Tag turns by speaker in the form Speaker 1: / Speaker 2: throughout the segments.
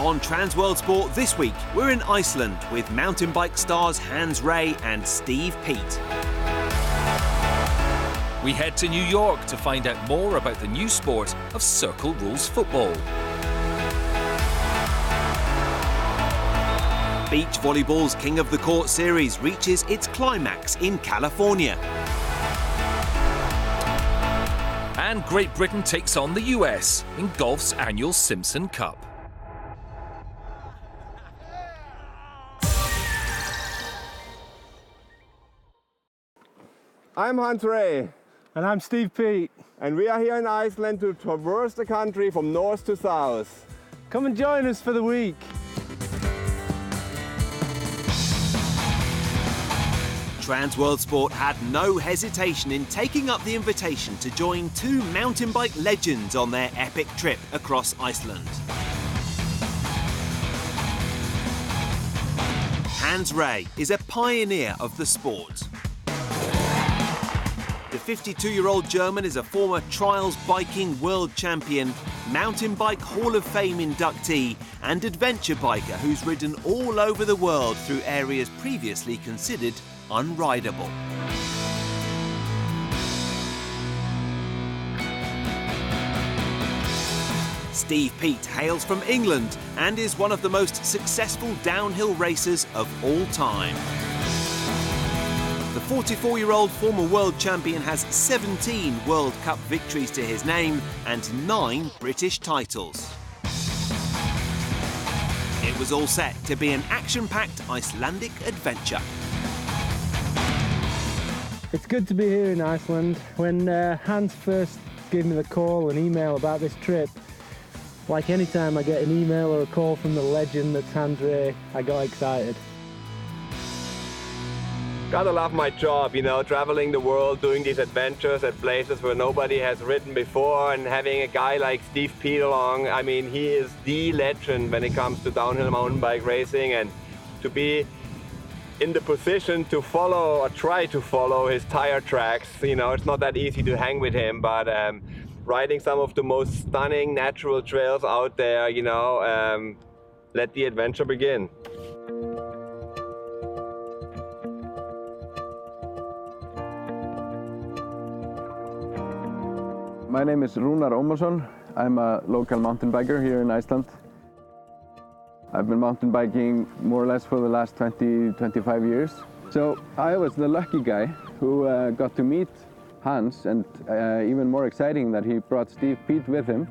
Speaker 1: On Transworld Sport this week, we're in Iceland with mountain bike stars Hans Rey and Steve Peat.
Speaker 2: We head to New York to find out more about the new sport of circle rules football.
Speaker 1: Beach volleyball's King of the Court series reaches its climax in California.
Speaker 2: And Great Britain takes on the US in golf's annual Simpson Cup.
Speaker 3: I'm Hans Rey.
Speaker 4: And I'm Steve Peat.
Speaker 3: And we are here in Iceland to traverse the country from north to south.
Speaker 4: Come and join us for the week.
Speaker 1: Transworld Sport had no hesitation in taking up the invitation to join two mountain bike legends on their epic trip across Iceland. Hans Rey is a pioneer of the sport. The 52-year-old German is a former trials biking world champion, mountain bike Hall of Fame inductee and adventure biker who's ridden all over the world through areas previously considered unrideable. Steve Peat hails from England and is one of the most successful downhill racers of all time. The 44-year-old former world champion has 17 World Cup victories to his name and 9 British titles. It was all set to be an action-packed Icelandic adventure.
Speaker 4: It's good to be here in Iceland. When Hans first gave me the call and email about this trip, like any time I get an email or a call from the legend that's Hans Rey, I got excited.
Speaker 3: Gotta love my job, you know, traveling the world, doing these adventures at places where nobody has ridden before, and having a guy like Steve Peat along. I mean, he is the legend when it comes to downhill mountain bike racing, and to be in the position to follow or try to follow his tire tracks, you know, it's not that easy to hang with him, but riding some of the most stunning natural trails out there, you know, let the adventure begin.
Speaker 5: My name is Rúnar Ómarsson. I'm a local mountain biker here in Iceland. I've been mountain biking more or less for the last 25 years. So I was the lucky guy who got to meet Hans, and even more exciting that he brought Steve Peat with him.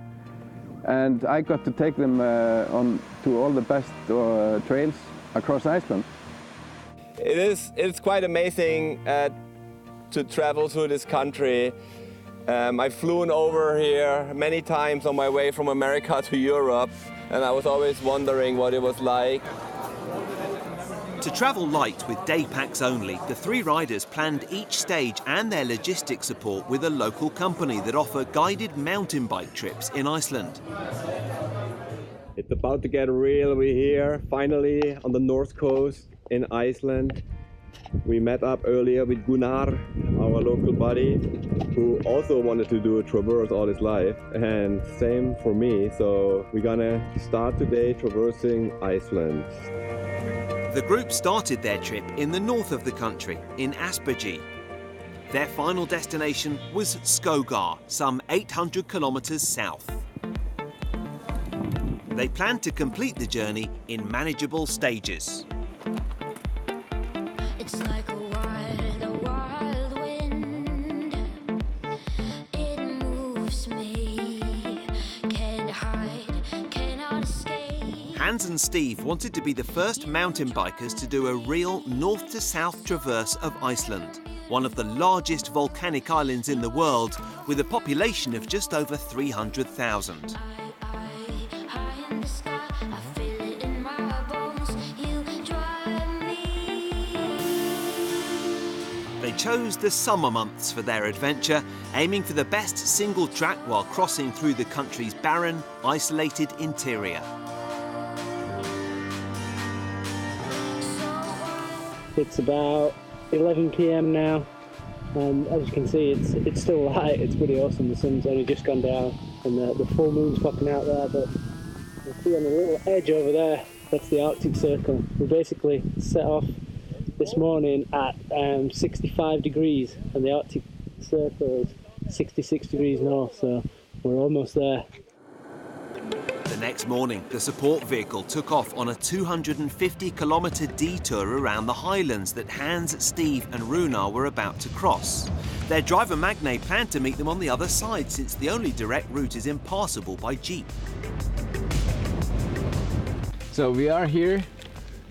Speaker 5: And I got to take them on to all the best trails across Iceland.
Speaker 3: It's quite amazing to travel through this country. I've flown over here many times on my way from America to Europe, and I was always wondering what it was like.
Speaker 1: To travel light with day packs only, the three riders planned each stage and their logistics support with a local company that offer guided mountain bike trips in Iceland.
Speaker 3: It's about to get real. We're here, finally, on the north coast in Iceland. We met up earlier with Gunnar, our local buddy, who also wanted to do a traverse all his life, and same for me. So we're gonna start today traversing Iceland.
Speaker 1: The group started their trip in the north of the country, in Aspergy. Their final destination was Skogar, some 800 kilometres south. They planned to complete the journey in manageable stages.
Speaker 6: It's like a wild wind. It moves me. Can't hide, cannot escape.
Speaker 1: Hans and Steve wanted to be the first mountain bikers to do a real north-to-south traverse of Iceland, one of the largest volcanic islands in the world, with a population of just over 300,000. They chose the summer months for their adventure, aiming for the best single track while crossing through the country's barren, isolated interior.
Speaker 4: It's about 11 p.m. now, and as you can see, it's still light. It's pretty awesome. The sun's only just gone down, and the full moon's popping out there. But You see on the little edge over there, that's the Arctic Circle. We basically set off this morning at 65 degrees and the Arctic Circle is 66 degrees north, so we're almost there.
Speaker 1: The next morning, the support vehicle took off on a 250-kilometre detour around the highlands that Hans, Steve and Runar were about to cross. Their driver Magne planned to meet them on the other side, since the only direct route is impassable by jeep.
Speaker 5: So we are here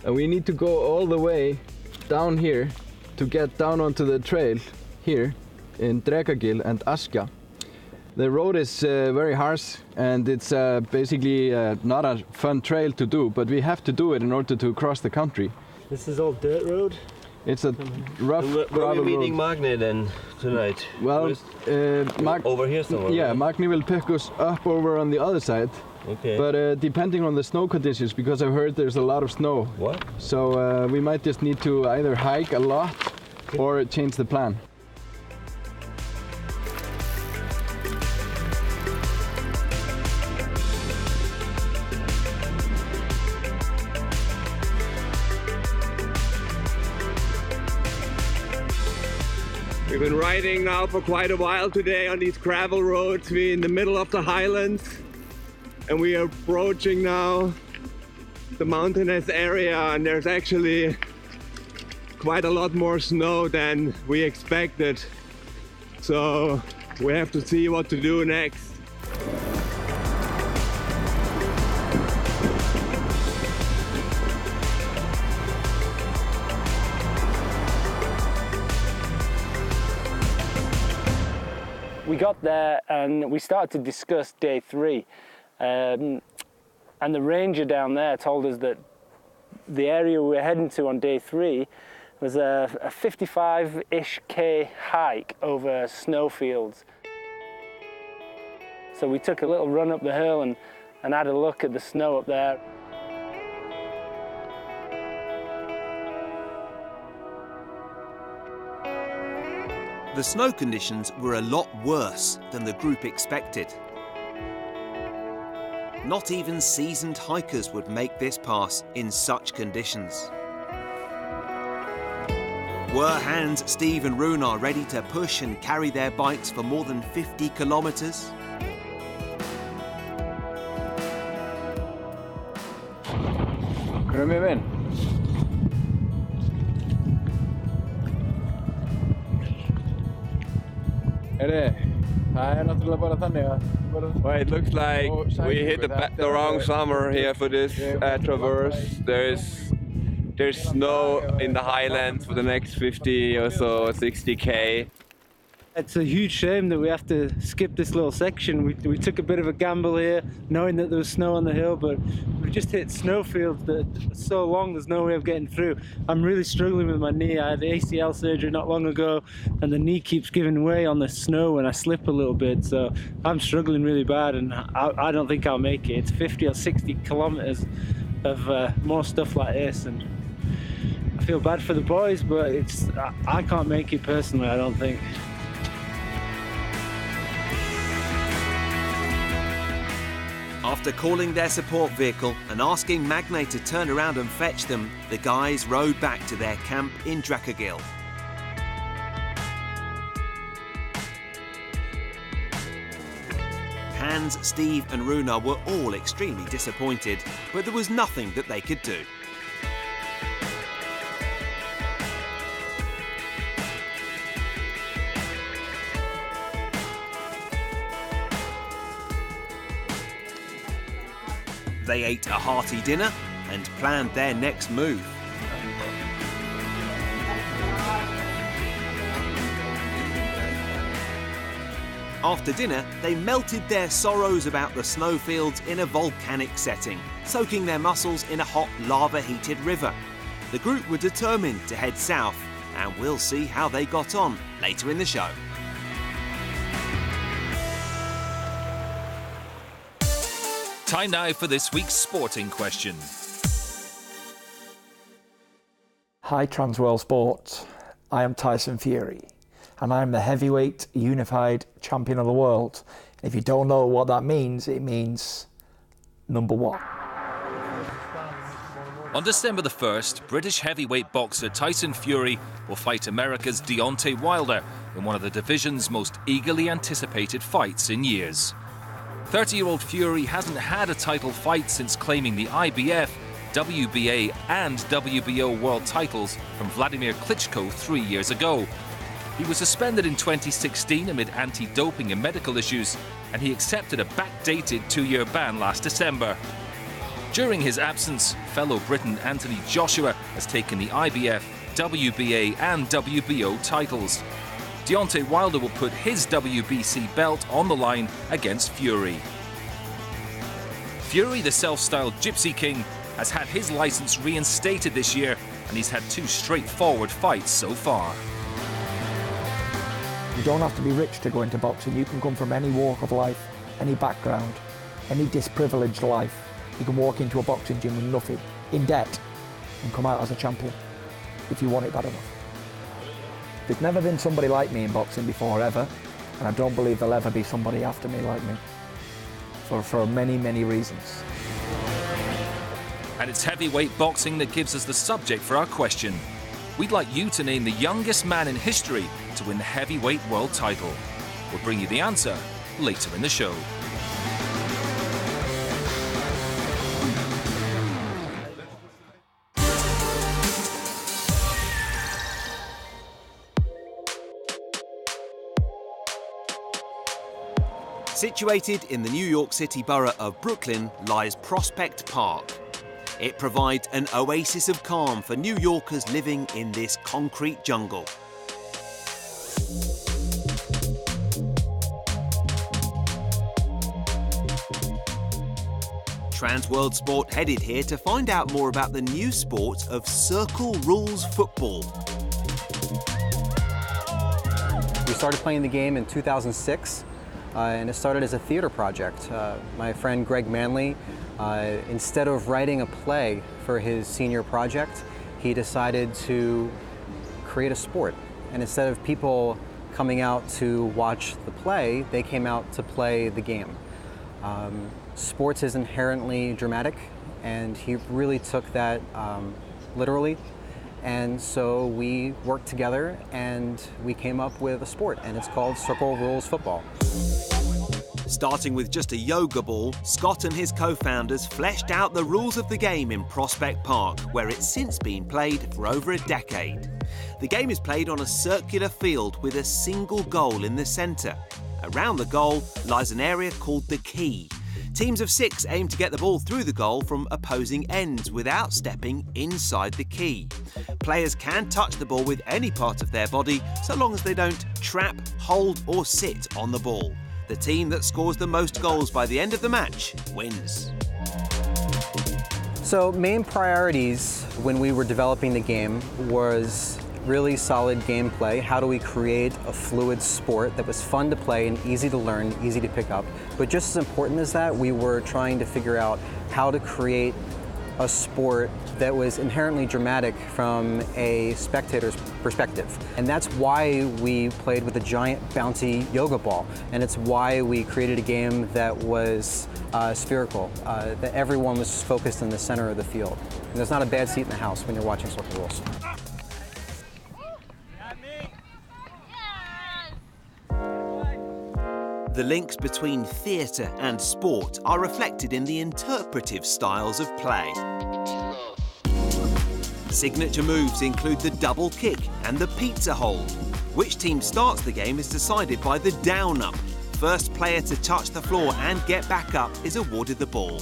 Speaker 5: and we need to go all the way down here to get down onto the trail here in Drekagil and Aska. The road is very harsh and it's basically not a fun trail to do, but we have to do it in order to cross the country.
Speaker 4: This is all dirt road?
Speaker 5: It's a rough
Speaker 3: Where are we meeting
Speaker 5: road.
Speaker 3: Magne then tonight?
Speaker 5: Well,
Speaker 3: over here somewhere?
Speaker 5: yeah, Magne will pick us up over on the other side.
Speaker 3: Okay.
Speaker 5: But depending on the snow conditions, because I've heard there's a lot of snow.
Speaker 3: What?
Speaker 5: So we might just need to either hike a lot or change the plan.
Speaker 3: We've been riding now for quite a while today on these gravel roads. We're in the middle of the highlands and we are approaching now the mountainous area, and there's actually quite a lot more snow than we expected. So we have to see what to do next.
Speaker 4: We got there and we started to discuss day 3. And the ranger down there told us that the area we were heading to on day 3 was a 55-ish K hike over snowfields. So we took a little run up the hill and had a look at the snow up there.
Speaker 1: The snow conditions were a lot worse than the group expected. Not even seasoned hikers would make this pass in such conditions. Were Hans, Steve and Runar ready to push and carry their bikes for more than 50 kilometres?
Speaker 5: Krummi minn. Það náttúrulega bara þannig að...
Speaker 3: Well, it looks like we hit the wrong summer here for this traverse. There's snow in the highlands for the next 50 or so, 60 K.
Speaker 4: It's a huge shame that we have to skip this little section. We took a bit of a gamble here, knowing that there was snow on the hill, but we just hit snowfields that are so long there's no way of getting through. I'm really struggling with my knee. I had the ACL surgery not long ago, and the knee keeps giving way on the snow when I slip a little bit, so I'm struggling really bad, and I don't think I'll make it. It's 50 or 60 kilometers of more stuff like this, and I feel bad for the boys, but I can't make it personally, I don't think.
Speaker 1: After calling their support vehicle and asking Magne to turn around and fetch them, the guys rode back to their camp in Drekagil. Hans, Steve and Runar were all extremely disappointed, but there was nothing that they could do. They ate a hearty dinner and planned their next move. After dinner, they melted their sorrows about the snowfields in a volcanic setting, soaking their muscles in a hot lava-heated river. The group were determined to head south, and we'll see how they got on later in the show.
Speaker 2: Time now for this week's sporting question.
Speaker 7: Hi Transworld Sports, I am Tyson Fury and I'm the heavyweight unified champion of the world. If you don't know what that means, it means number one.
Speaker 2: On December the 1st, British heavyweight boxer Tyson Fury will fight America's Deontay Wilder in one of the division's most eagerly anticipated fights in years. 30-year-old Fury hasn't had a title fight since claiming the IBF, WBA and WBO world titles from Vladimir Klitschko 3 years ago. He was suspended in 2016 amid anti-doping and medical issues, and he accepted a backdated 2-year ban last December. During his absence, fellow Briton Anthony Joshua has taken the IBF, WBA and WBO titles. Deontay Wilder will put his WBC belt on the line against Fury. Fury, the self-styled Gypsy King, has had his license reinstated this year, and he's had 2 straightforward fights so far.
Speaker 7: You don't have to be rich to go into boxing. You can come from any walk of life, any background, any disprivileged life. You can walk into a boxing gym with nothing, in debt, and come out as a champion, if you want it bad enough. There's never been somebody like me in boxing before, ever, and I don't believe there'll ever be somebody after me like me, for many, many reasons.
Speaker 2: And it's heavyweight boxing that gives us the subject for our question. We'd like you to name the youngest man in history to win the heavyweight world title. We'll bring you the answer later in the show.
Speaker 1: Situated in the New York City borough of Brooklyn lies Prospect Park. It provides an oasis of calm for New Yorkers living in this concrete jungle. Transworld Sport headed here to find out more about the new sport of Circle Rules football.
Speaker 8: We started playing the game in 2006. And it started as a theater project. My friend Greg Manley, instead of writing a play for his senior project, he decided to create a sport. And instead of people coming out to watch the play, they came out to play the game. Sports is inherently dramatic, and he really took that literally. And so we worked together and we came up with a sport, and it's called Circle Rules football.
Speaker 1: Starting with just a yoga ball, Scott and his co-founders fleshed out the rules of the game in Prospect Park, where it's since been played for over a decade. The game is played on a circular field with a single goal in the centre. Around the goal lies an area called the key. Teams of 6 aim to get the ball through the goal from opposing ends without stepping inside the key. Players can touch the ball with any part of their body so long as they don't trap, hold or sit on the ball. The team that scores the most goals by the end of the match wins.
Speaker 8: So main priorities when we were developing the game was really solid gameplay. How do we create a fluid sport that was fun to play and easy to learn, easy to pick up? But just as important as that, we were trying to figure out how to create a sport that was inherently dramatic from a spectator's perspective. And that's why we played with a giant bouncy yoga ball. And it's why we created a game that was spherical, that everyone was focused in the center of the field. And there's not a bad seat in the house when you're watching Circle Rules.
Speaker 1: The links between theatre and sport are reflected in the interpretive styles of play. Signature moves include the double kick and the pizza hold. Which team starts the game is decided by the down-up. First player to touch the floor and get back up is awarded the ball.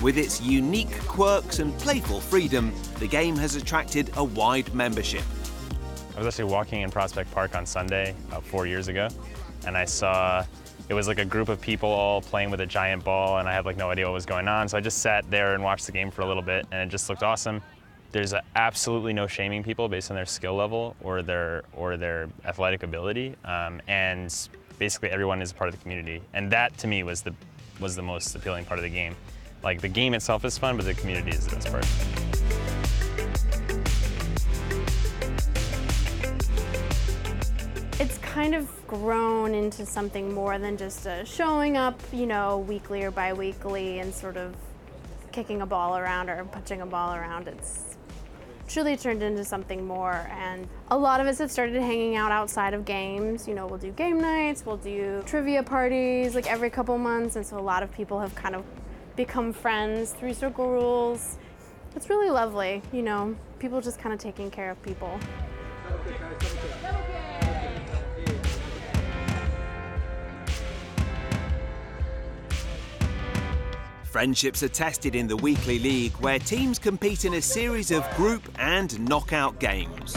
Speaker 1: With its unique quirks and playful freedom, the game has attracted a wide membership.
Speaker 9: I was actually walking in Prospect Park on Sunday about 4 years ago, and I saw it was like a group of people all playing with a giant ball, and I had like no idea what was going on, so I just sat there and watched the game for a little bit, and it just looked awesome. There's absolutely no shaming people based on their skill level or their athletic ability, and basically everyone is part of the community, and that to me was the most appealing part of the game. Like the game itself is fun, but the community is the best part.
Speaker 10: It's kind of grown into something more than just showing up, you know, weekly or bi-weekly and sort of kicking a ball around or punching a ball around. It's truly turned into something more, and a lot of us have started hanging out outside of games. You know, we'll do game nights, we'll do trivia parties like every couple months, and so a lot of people have kind of become friends through Circle Rules. It's really lovely, you know, people just kind of taking care of people.
Speaker 1: Friendships are tested in the weekly league, where teams compete in a series of group and knockout games.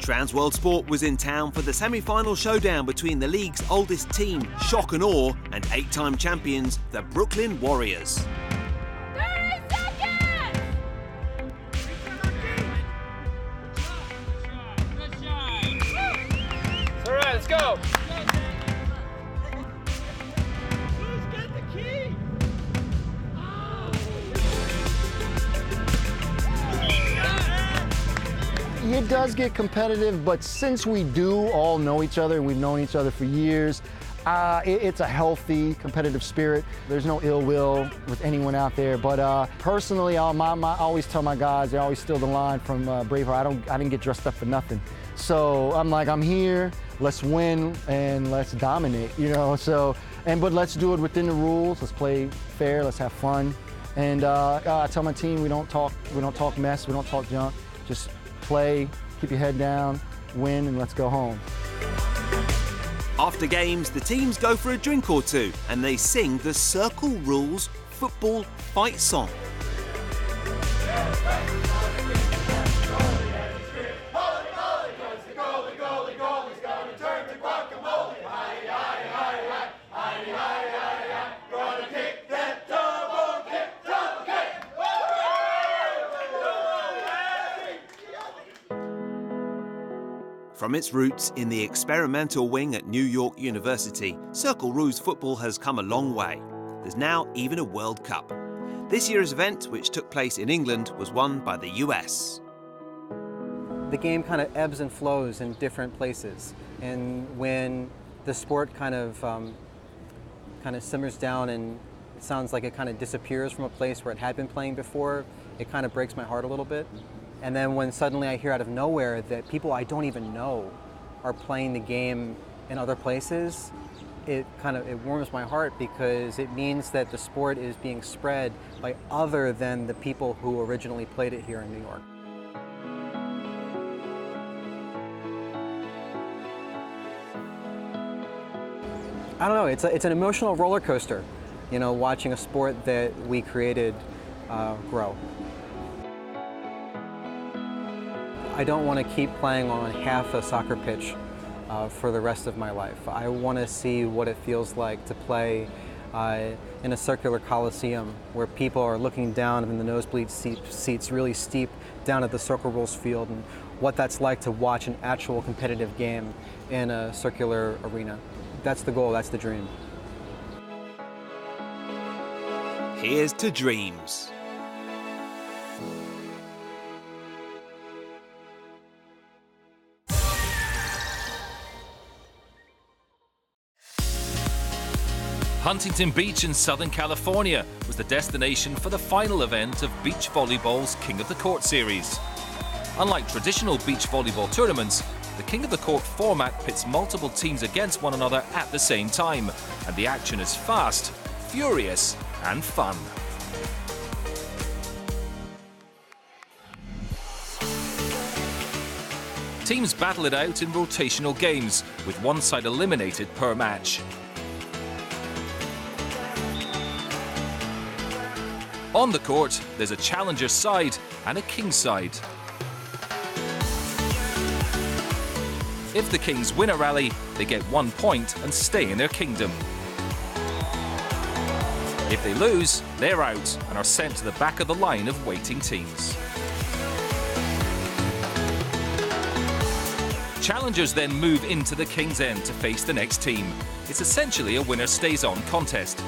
Speaker 1: Transworld Sport was in town for the semi-final showdown between the league's oldest team, Shock and Awe, and 8-time champions, the Brooklyn Warriors.
Speaker 6: 30 seconds!
Speaker 11: All right, let's go.
Speaker 12: It does get competitive, but since we do all know each other and we've known each other for years, it's a healthy competitive spirit. There's no ill will with anyone out there. But personally, I always tell my guys, they always steal the line from Braveheart, I didn't get dressed up for nothing. So I'm like, I'm here, let's win and let's dominate, you know. But let's do it within the rules. Let's play fair, let's have fun. And I tell my team, we don't talk mess, we don't talk junk. Just play, keep your head down, win, and let's go home.
Speaker 1: After games, the teams go for a drink or two and they sing the Circle Rules football fight song. From its roots in the experimental wing at New York University, Circle Rules football has come a long way. There's now even a World Cup. This year's event, which took place in England, was won by the US.
Speaker 8: The game kind of ebbs and flows in different places, and when the sport kind of simmers down and it sounds like it kind of disappears from a place where it had been playing before, it kind of breaks my heart a little bit. And then when suddenly I hear out of nowhere that people I don't even know are playing the game in other places, it warms my heart, because it means that the sport is being spread by other than the people who originally played it here in New York. I don't know, it's an emotional roller coaster, you know, watching a sport that we created grow. I don't want to keep playing on half a soccer pitch for the rest of my life. I want to see what it feels like to play in a circular coliseum where people are looking down in the nosebleed seats really steep down at the Circle Rules field, and what that's like to watch an actual competitive game in a circular arena. That's the goal, that's the dream.
Speaker 1: Here's to dreams.
Speaker 2: Huntington Beach in Southern California was the destination for the final event of beach volleyball's King of the Court series. Unlike traditional beach volleyball tournaments, the King of the Court format pits multiple teams against one another at the same time, and the action is fast, furious, and fun. Teams battle it out in rotational games, with one side eliminated per match. On the court, there's a challenger side and a king side. If the Kings win a rally, they get 1 point and stay in their kingdom. If they lose, they're out and are sent to the back of the line of waiting teams. Challengers then move into the King's End to face the next team. It's essentially a winner-stays-on contest.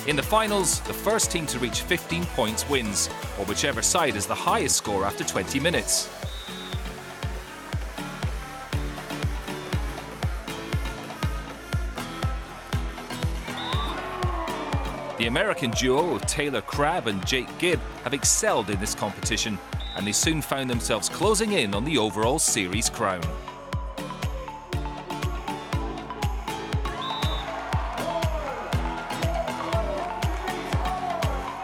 Speaker 2: In the finals, the first team to reach 15 points wins, or whichever side has the highest score after 20 minutes. The American duo of Taylor Crabb and Jake Gibb have excelled in this competition, and they soon found themselves closing in on the overall series crown.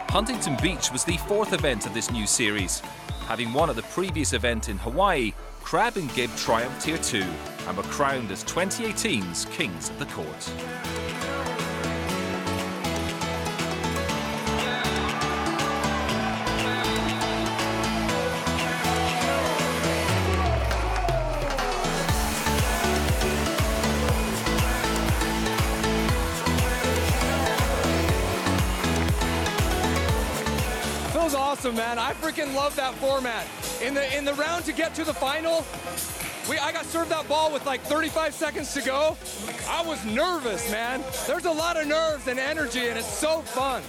Speaker 2: Huntington Beach was the fourth event of this new series. Having won at the previous event in Hawaii, Crabb and Gibb triumphed here too, and were crowned as 2018's Kings of the Court.
Speaker 11: Awesome, man. I freaking love that format. In the round to get to the final, I got served that ball with like 35 seconds to go. I was nervous, man. There's a lot of nerves and energy, and it's so fun.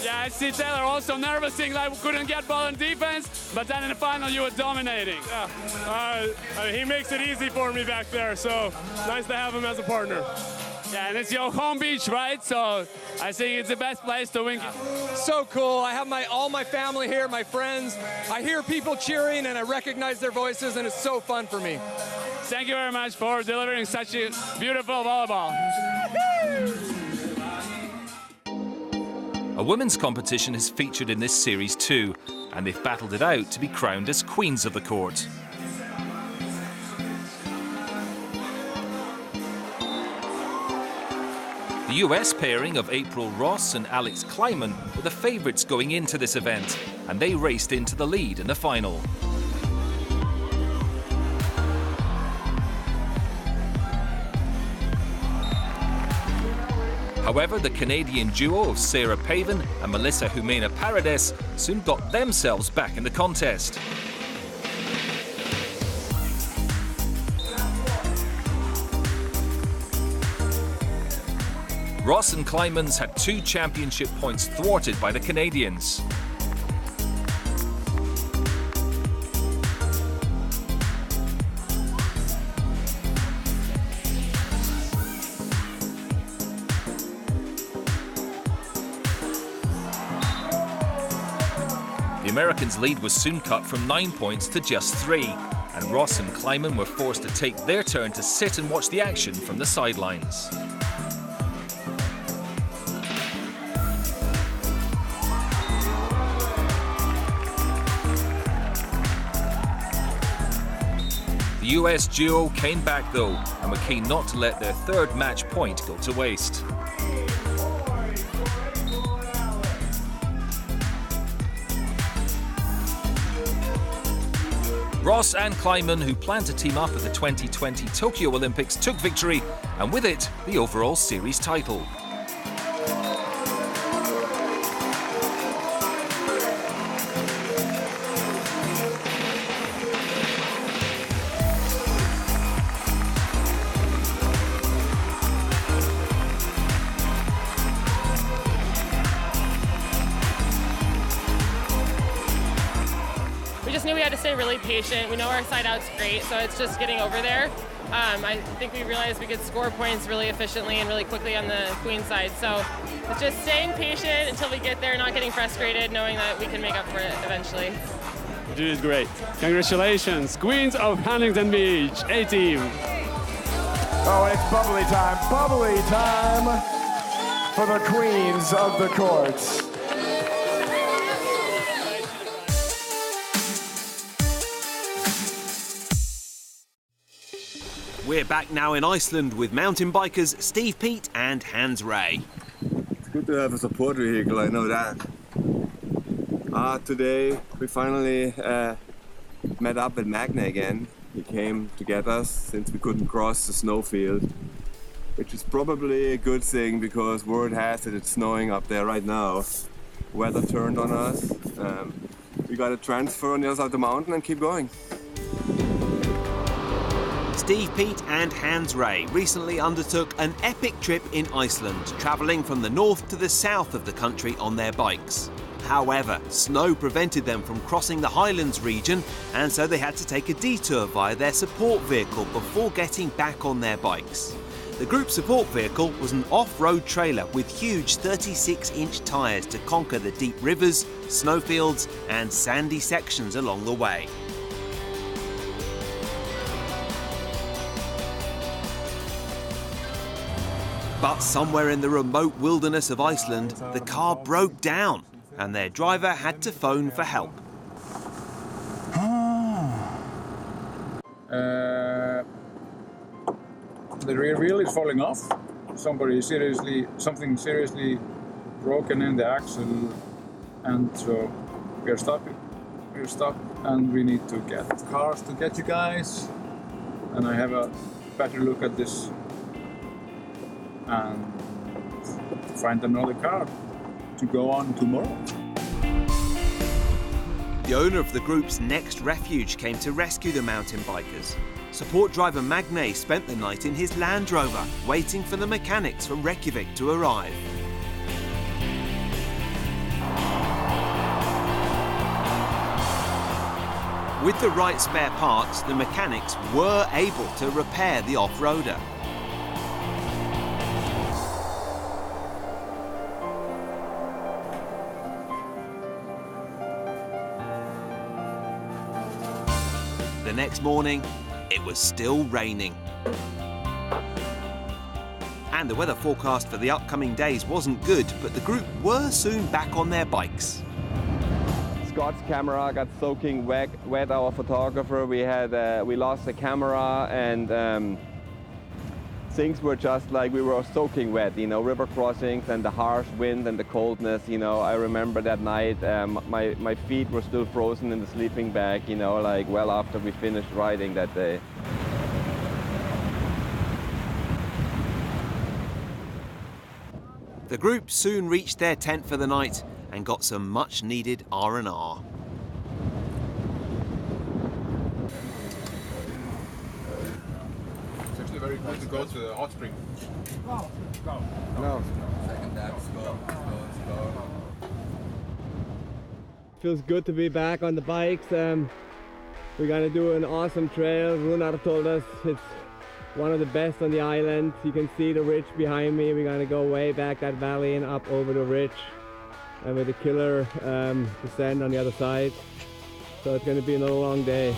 Speaker 13: Yeah, I see Taylor also nervous, saying that I couldn't get ball on defense, but then in the final you were dominating.
Speaker 14: He makes it easy for me back there, so nice to have him as a partner.
Speaker 13: Yeah, and it's your home beach, right? So I think it's the best place to win.
Speaker 11: So cool. I have all my family here, my friends. I hear people cheering and I recognize their voices, and it's so fun for me.
Speaker 13: Thank you very much for delivering such a beautiful volleyball.
Speaker 2: A women's competition is featured in this series too, and they've battled it out to be crowned as Queens of the Court. The US pairing of April Ross and Alex Kleiman were the favourites going into this event, and they raced into the lead in the final. However, the Canadian duo of Sarah Pavan and Melissa Jumena Paredes soon got themselves back in the contest. Ross and Kleiman's had 2 championship points thwarted by the Canadians. The Americans' lead was soon cut from 9 points to just 3, and Ross and Kleiman were forced to take their turn to sit and watch the action from the sidelines. The US duo came back though, and were keen not to let their third match point go to waste. Ross and Kleiman, who planned to team up at the 2020 Tokyo Olympics, took victory, and with it, the overall series title.
Speaker 15: We just knew we had to stay really patient. We know our side out's great, so it's just getting over there. I think we realized we could score points really efficiently and really quickly on the Queen side. So it's just staying patient until we get there, not getting frustrated, knowing that we can make up for it eventually.
Speaker 14: You did great. Congratulations, Queens of Huntington Beach, A-team.
Speaker 16: Oh, it's bubbly time for the Queens of the Court.
Speaker 1: We're back now in Iceland with mountain bikers Steve Peat and Hans Ray.
Speaker 17: It's good to have a support vehicle, I know that. Today we finally met up with Magne again. He came to get us since we couldn't cross the snowfield, which is probably a good thing because word has it it's snowing up there right now. Weather turned on us. We got a transfer on the other side of the mountain and keep going.
Speaker 1: Steve Peat and Hans Ray recently undertook an epic trip in Iceland, travelling from the north to the south of the country on their bikes. However, snow prevented them from crossing the Highlands region, and so they had to take a detour via their support vehicle before getting back on their bikes. The group support vehicle was an off-road trailer with huge 36-inch tyres to conquer the deep rivers, snowfields and sandy sections along the way. But somewhere in the remote wilderness of Iceland, the car broke down and their driver had to phone for help.
Speaker 18: The rear wheel is falling off. Something seriously broken in the axle, and so we are stopping. We're stopped, and we need to get cars to get you guys. And I have a better look at this and find another car to go on tomorrow.
Speaker 1: The owner of the group's Next Refuge came to rescue the mountain bikers. Support driver Magne spent the night in his Land Rover, waiting for the mechanics from Reykjavik to arrive. With the right spare parts, the mechanics were able to repair the off-roader. The next morning, it was still raining. And the weather forecast for the upcoming days wasn't good, but the group were soon back on their bikes.
Speaker 3: Scott's camera got soaking wet, our photographer. We lost the camera, and things were just like we were soaking wet, you know, river crossings and the harsh wind and the coldness, you know. I remember that night, my feet were still frozen in the sleeping bag, you know, like well after we finished riding that day.
Speaker 1: The group soon reached their tent for the night and got some much needed R&R.
Speaker 18: It's actually very good to go to the hot spring. Go.
Speaker 3: No.
Speaker 19: Feels good to be back on the bikes. We're gonna do an awesome trail. Runar told us it's one of the best on the island. You can see the ridge behind me. We're gonna go way back that valley and up over the ridge, and with a killer descent on the other side. So it's gonna be another long day.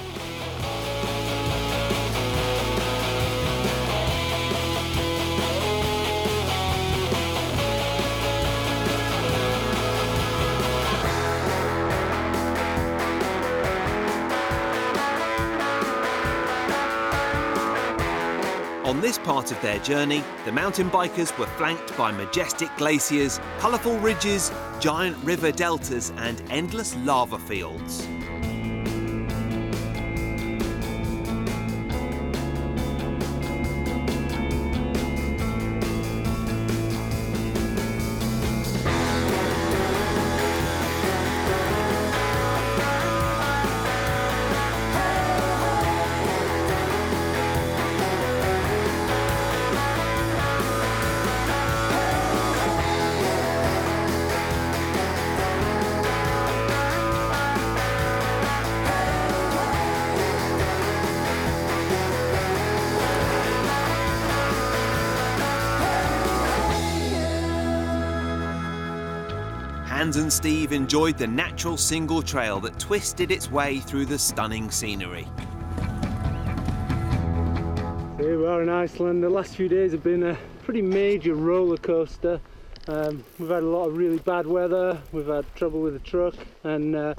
Speaker 1: On this part of their journey, the mountain bikers were flanked by majestic glaciers, colourful ridges, giant river deltas and endless lava fields. Hans and Steve enjoyed the natural single trail that twisted its way through the stunning scenery.
Speaker 4: Here we are in Iceland. The last few days have been a pretty major roller coaster. We've had a lot of really bad weather, we've had trouble with the truck, and a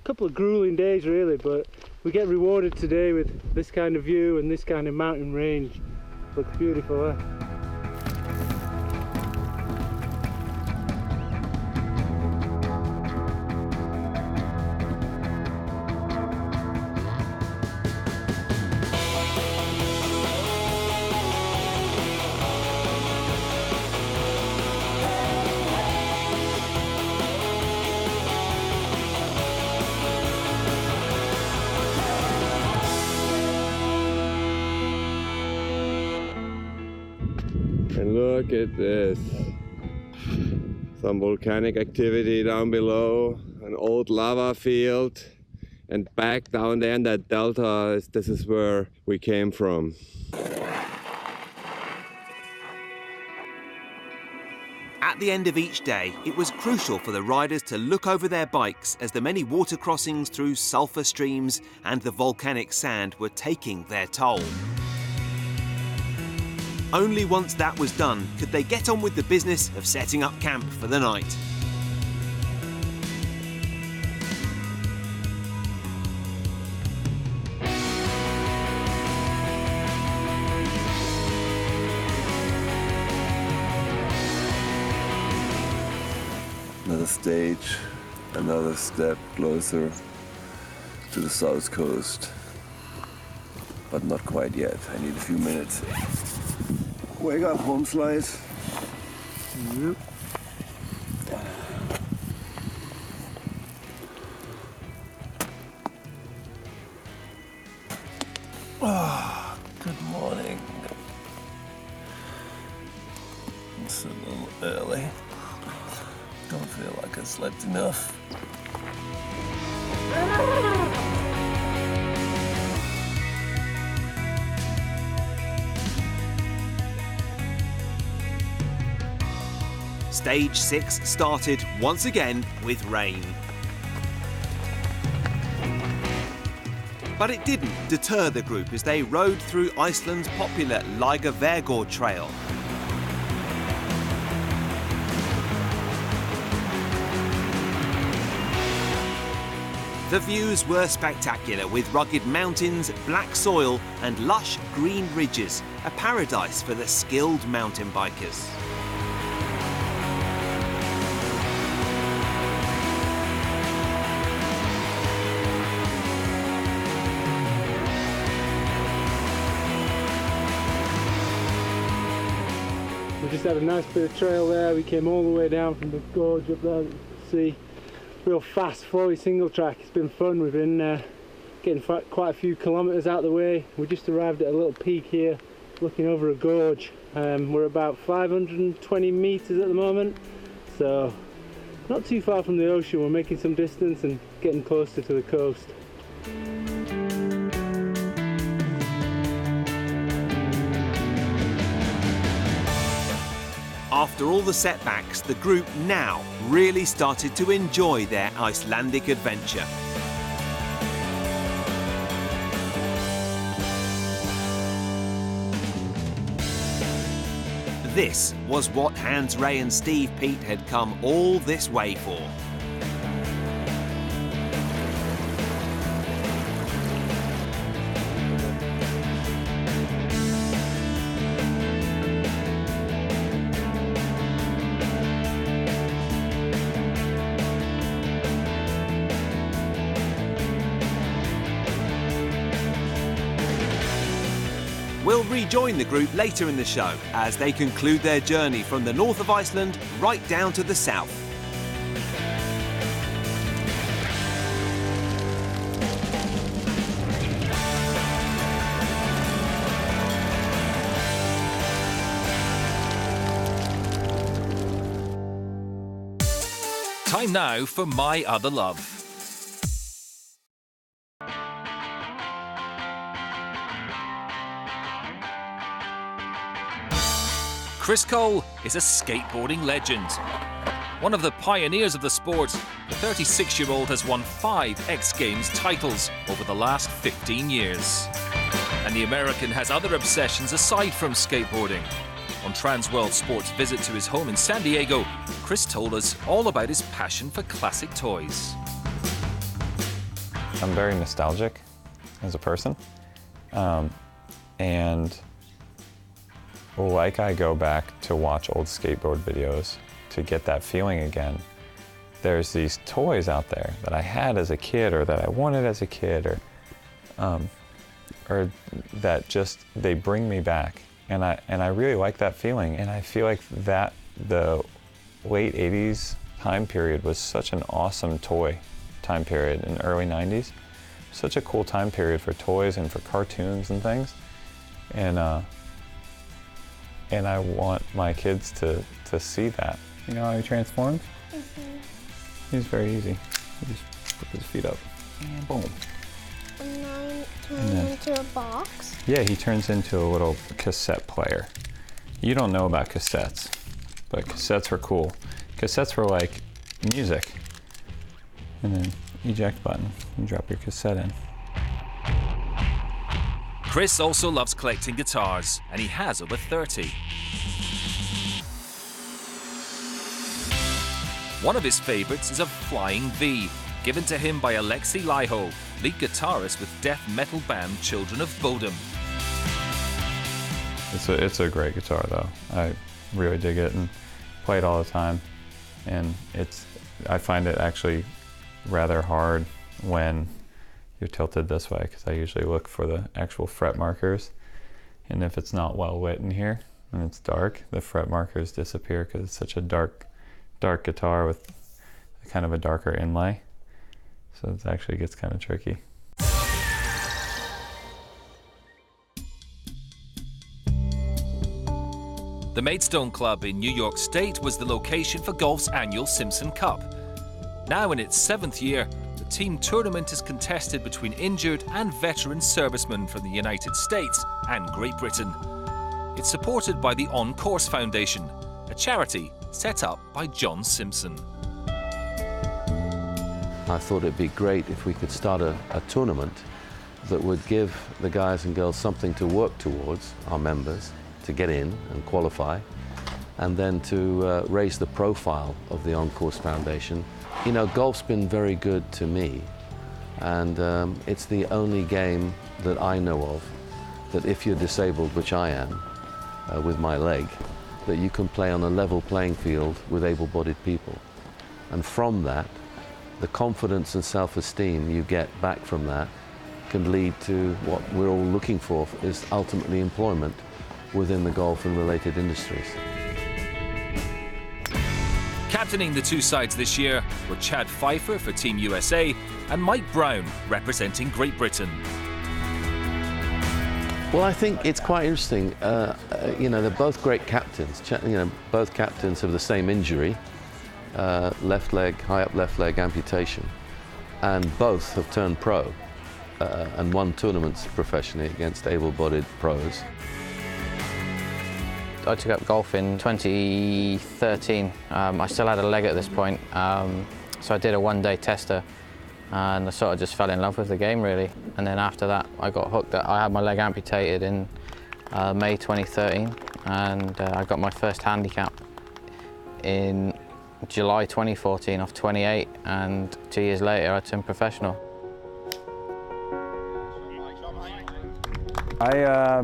Speaker 4: couple of grueling days really, but we get rewarded today with this kind of view and this kind of mountain range. Looks beautiful, eh?
Speaker 3: Look at this. Some volcanic activity down below, an old lava field, and back down there in that delta, this is where we came from.
Speaker 1: At the end of each day, it was crucial for the riders to look over their bikes as the many water crossings through sulphur streams and the volcanic sand were taking their toll. Only once that was done could they get on with the business of setting up camp for the night.
Speaker 17: Another stage, another step closer to the south coast. But not quite yet. I need a few minutes. Wake up, home slice. Yep. Oh, good morning. It's a little early. Don't feel like I slept enough.
Speaker 1: Stage 6 started once again with rain. But it didn't deter the group as they rode through Iceland's popular Lægjavegur trail. The views were spectacular, with rugged mountains, black soil and lush green ridges, a paradise for the skilled mountain bikers.
Speaker 4: We just had a nice bit of trail there. We came all the way down from the gorge up there, you can see. Real fast, flowy single track. It's been fun. We've been getting quite a few kilometres out of the way. We just arrived at a little peak here, looking over a gorge. We're about 520 metres at the moment, so not too far from the ocean. We're making some distance and getting closer to the coast.
Speaker 1: After all the setbacks, the group now really started to enjoy their Icelandic adventure. This was what Hans Ray and Steve Peat had come all this way for. We'll rejoin the group later in the show as they conclude their journey from the north of Iceland right down to the south.
Speaker 2: Time now for My Other Love. Chris Cole is a skateboarding legend. One of the pioneers of the sport, the 36-year-old has won 5 X Games titles over the last 15 years. And the American has other obsessions aside from skateboarding. On Transworld Sport's visit to his home in San Diego, Chris told us all about his passion for classic toys.
Speaker 20: I'm very nostalgic as a person, and like I go back to watch old skateboard videos to get that feeling again. There's these toys out there that I had as a kid or that I wanted as a kid or that just, they bring me back. And I really like that feeling. And I feel like that the late 80s time period was such an awesome toy time period in the early 90s. Such a cool time period for toys and for cartoons and things. And and I want my kids to see that. You know how he transforms? He's very easy. He just puts his feet up and boom.
Speaker 6: And then turn into a box?
Speaker 20: Yeah, he turns into a little cassette player. You don't know about cassettes, but cassettes were cool. Cassettes were like music. And then eject button, and drop your cassette in.
Speaker 2: Chris also loves collecting guitars, and he has over 30. One of his favorites is a Flying V, given to him by Alexei Laiho, lead guitarist with death metal band Children of Bodom.
Speaker 20: It's a great guitar though. I really dig it and play it all the time. And I find it actually rather hard when you're tilted this way, because I usually look for the actual fret markers. And if it's not well lit in here and it's dark, the fret markers disappear because it's such a dark guitar with kind of a darker inlay. So it actually gets kind of tricky.
Speaker 2: The Maidstone Club in New York State was the location for golf's annual Simpson Cup. Now in its 7th year, the team tournament is contested between injured and veteran servicemen from the United States and Great Britain. It's supported by the On Course Foundation, a charity set up by John Simpson.
Speaker 21: I thought it'd be great if we could start a tournament that would give the guys and girls something to work towards, our members, to get in and qualify, and then to raise the profile of the On Course Foundation. You know, golf's been very good to me, and it's the only game that I know of that if you're disabled, which I am, with my leg, that you can play on a level playing field with able-bodied people. And from that, the confidence and self-esteem you get back from that can lead to what we're all looking for, is ultimately employment within the golf and related industries.
Speaker 2: Captaining the two sides this year were Chad Pfeiffer for Team USA and Mike Brown representing Great Britain.
Speaker 21: Well, I think it's quite interesting. You know, they're both great captains. You know, both captains have the same injury, left leg, high up left leg amputation, and both have turned pro and won tournaments professionally against able-bodied pros.
Speaker 22: I took up golf in 2013. I still had a leg at this point, so I did a one-day tester, and I sort of just fell in love with the game, really. And then after that, I got hooked. I had my leg amputated in May 2013, and I got my first handicap in July 2014 off 28, and 2 years later, I turned professional.
Speaker 23: I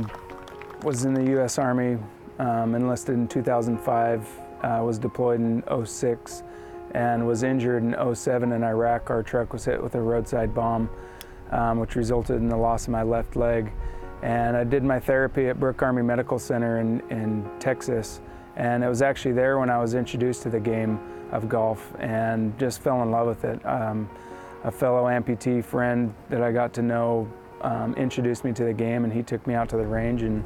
Speaker 23: was in the U.S. Army, enlisted in 2005, was deployed in 2006, and was injured in 2007 in Iraq. Our truck was hit with a roadside bomb, which resulted in the loss of my left leg. And I did my therapy at Brooke Army Medical Center in Texas, and it was actually there when I was introduced to the game of golf and just fell in love with it. A fellow amputee friend that I got to know introduced me to the game, and he took me out to the range, and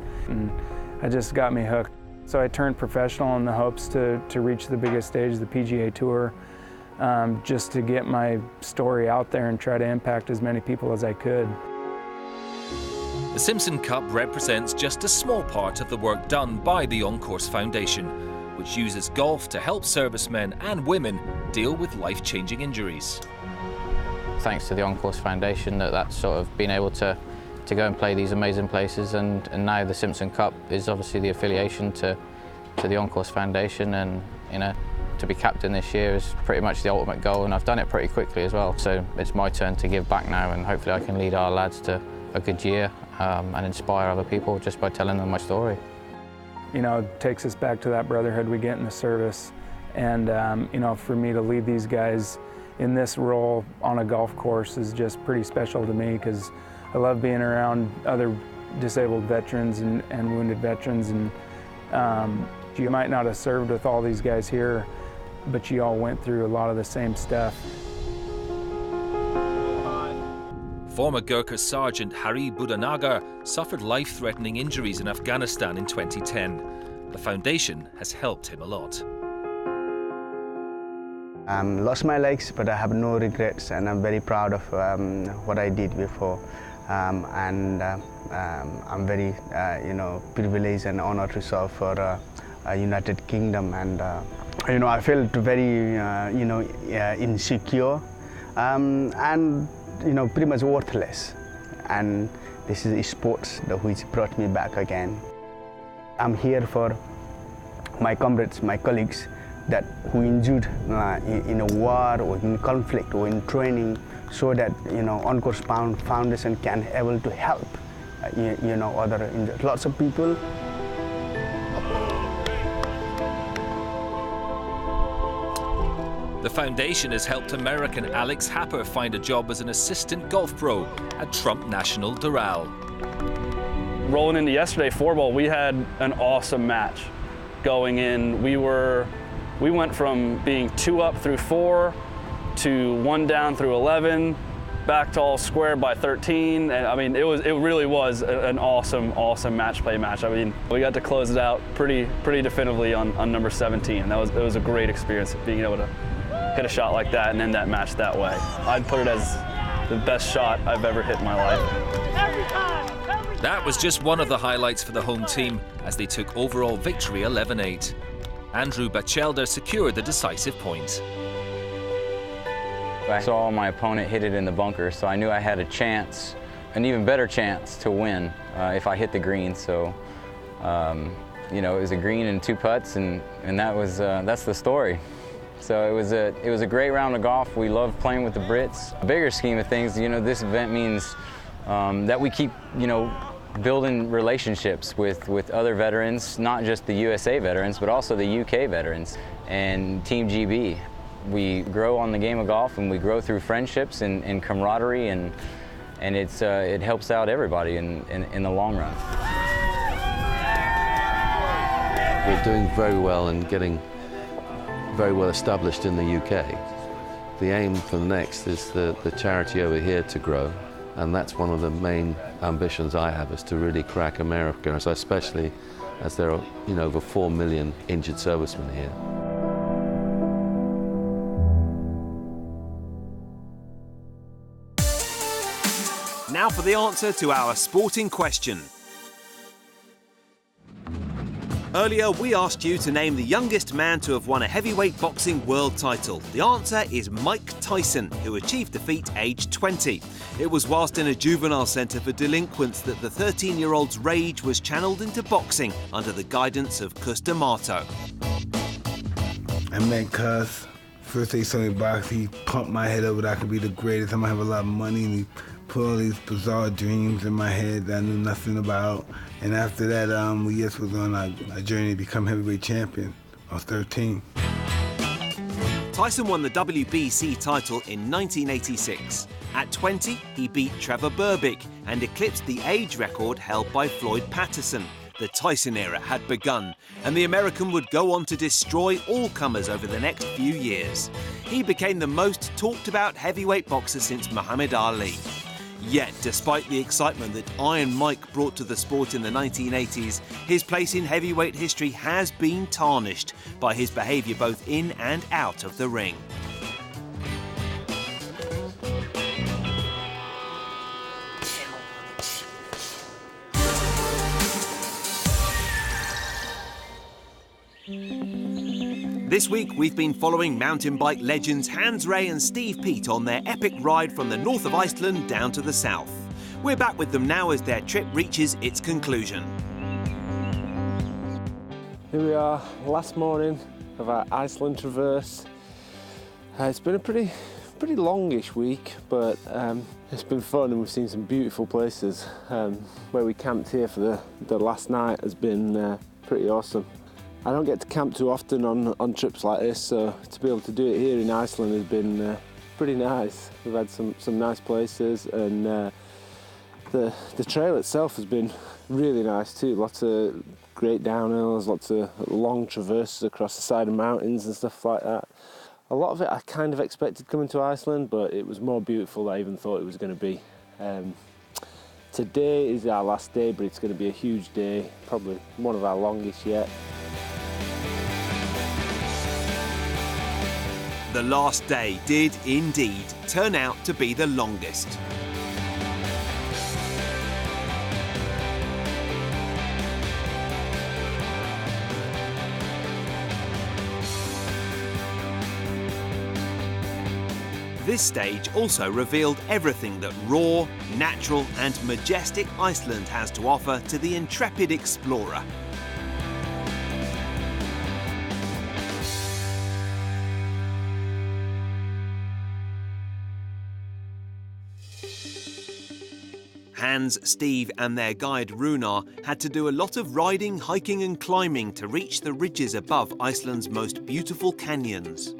Speaker 23: it just got me hooked. So I turned professional in the hopes to reach the biggest stage, the PGA Tour, just to get my story out there and try to impact as many people as I could.
Speaker 2: The Simpson Cup represents just a small part of the work done by the On Course Foundation, which uses golf to help servicemen and women deal with life-changing injuries.
Speaker 22: Thanks to the On Course Foundation, that's sort of been able to go and play these amazing places, and now the Simpson Cup is obviously the affiliation to the On Course Foundation, and you know, to be captain this year is pretty much the ultimate goal, and I've done it pretty quickly as well. So it's my turn to give back now, and hopefully I can lead our lads to a good year and inspire other people just by telling them my story.
Speaker 23: You know, it takes us back to that brotherhood we get in the service, and you know, for me to lead these guys in this role on a golf course is just pretty special to me, because I love being around other disabled veterans and wounded veterans, and you might not have served with all these guys here, but you all went through a lot of the same stuff.
Speaker 2: Former Gurkha Sergeant Hari Budanagar suffered life-threatening injuries in Afghanistan in 2010. the foundation has helped him a lot.
Speaker 5: Lost my legs, but I have no regrets, and I'm very proud of what I did before. I'm very, privileged and honored to serve for United Kingdom, and I felt very, insecure and pretty much worthless. And this is sports which brought me back again. I'm here for my comrades, my colleagues who injured in a war or in conflict or in training, so that On-Course Foundation can able to help other lots of people.
Speaker 2: The foundation has helped American Alex Happer find a job as an assistant golf pro at Trump National Doral.
Speaker 7: Rolling into yesterday, 4-ball, we had an awesome match going in. We went from being 2 up through 4 to 1 down through 11, back to all square by 13. And I mean, it really was an awesome match play match. I mean, we got to close it out pretty definitively on number 17. It was a great experience being able to hit a shot like that and end that match that way. I'd put it as the best shot I've ever hit in my life.
Speaker 2: That was just one of the highlights for the home team as they took overall victory 11-8. Andrew Batchelder secured the decisive point.
Speaker 22: I saw my opponent hit it in the bunker, so I knew I had a chance, an even better chance to win if I hit the green. So, it was a green and 2 putts, and that's the story. So it was a great round of golf. We love playing with the Brits. Bigger scheme of things, this event means that we keep, building relationships with other veterans, not just the USA veterans, but also the UK veterans and Team GB. We grow on the game of golf, and we grow through friendships and camaraderie, and it helps out everybody in the long run.
Speaker 21: We're doing very well and getting very well established in the UK. The aim for the next is the charity over here to grow, and that's one of the main ambitions I have, is to really crack America, especially as there are over 4 million injured servicemen here.
Speaker 1: Now for the answer to our sporting question. Earlier, we asked you to name the youngest man to have won a heavyweight boxing world title. The answer is Mike Tyson, who achieved the feat aged 20. It was whilst in a juvenile centre for delinquents that the 13-year-old's rage was channeled into boxing under the guidance of Cus D'Amato.
Speaker 9: I met Cus. First day he saw me box, he pumped my head up that I could be the greatest. I'm gonna have a lot of money, and he put all these bizarre dreams in my head that I knew nothing about. And after that, we just was on a journey to become heavyweight champion. I was 13.
Speaker 1: Tyson won the WBC title in 1986. At 20, he beat Trevor Berbick and eclipsed the age record held by Floyd Patterson. The Tyson era had begun, and the American would go on to destroy all comers over the next few years. He became the most talked about heavyweight boxer since Muhammad Ali. Yet, despite the excitement that Iron Mike brought to the sport in the 1980s, his place in heavyweight history has been tarnished by his behaviour both in and out of the ring. This week, we've been following mountain bike legends Hans Ray and Steve Peat on their epic ride from the north of Iceland down to the south. We're back with them now as their trip reaches its conclusion.
Speaker 4: Here we are, last morning of our Iceland traverse. It's been a pretty longish week, but it's been fun, and we've seen some beautiful places. Where we camped here for the last night has been pretty awesome. I don't get to camp too often on trips like this, so to be able to do it here in Iceland has been pretty nice. We've had some nice places, and the trail itself has been really nice too. Lots of great downhills, lots of long traverses across the side of mountains and stuff like that. A lot of it I kind of expected coming to Iceland, but it was more beautiful than I even thought it was going to be. Today is our last day, but it's going to be a huge day, probably one of our longest yet.
Speaker 1: The last day did indeed turn out to be the longest. This stage also revealed everything that raw, natural and majestic Iceland has to offer to the intrepid explorer. Hans, Steve and their guide Runar had to do a lot of riding, hiking and climbing to reach the ridges above Iceland's most beautiful canyons.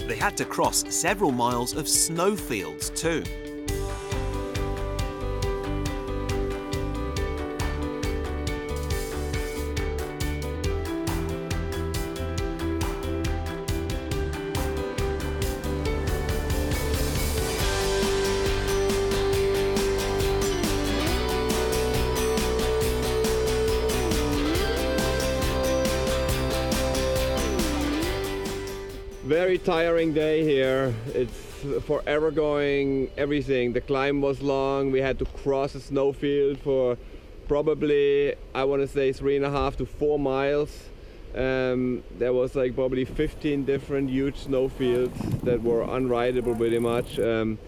Speaker 1: They had to cross several miles of snowfields too.
Speaker 19: Very tiring day here. It's forever going everything. The climb was long. We had to cross a snowfield for probably, I want to say 3.5 to 4 miles. There was like probably 15 different huge snowfields that were unrideable pretty much. And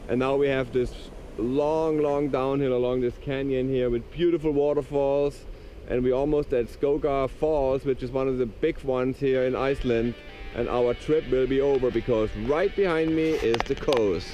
Speaker 19: now we have this long downhill along this canyon here with beautiful waterfalls. And we're almost at Skogar Falls, which is one of the big ones here in Iceland. And our trip will be over because right behind me is the coast.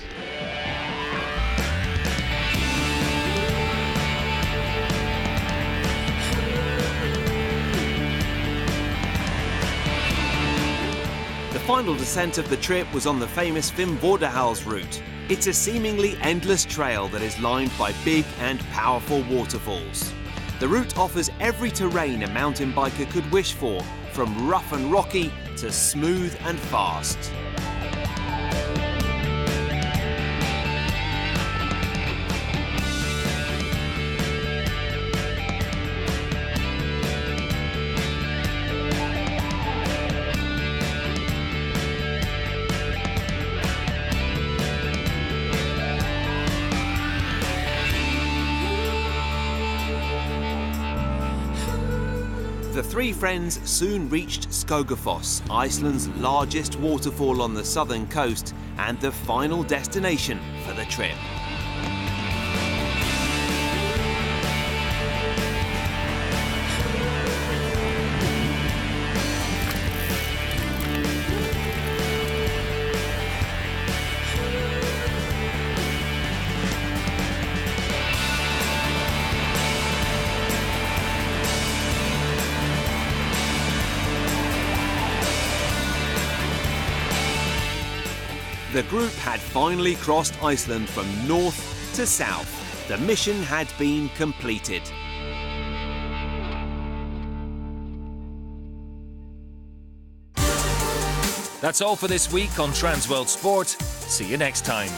Speaker 1: The final descent of the trip was on the famous Fimmvörðuháls route. It's a seemingly endless trail that is lined by big and powerful waterfalls. The route offers every terrain a mountain biker could wish for, from rough and rocky to smooth and fast. The three friends soon reached Skogafoss, Iceland's largest waterfall on the southern coast, and the final destination for the trip. The group had finally crossed Iceland from north to south. The mission had been completed.
Speaker 2: That's all for this week on Transworld Sport. See you next time.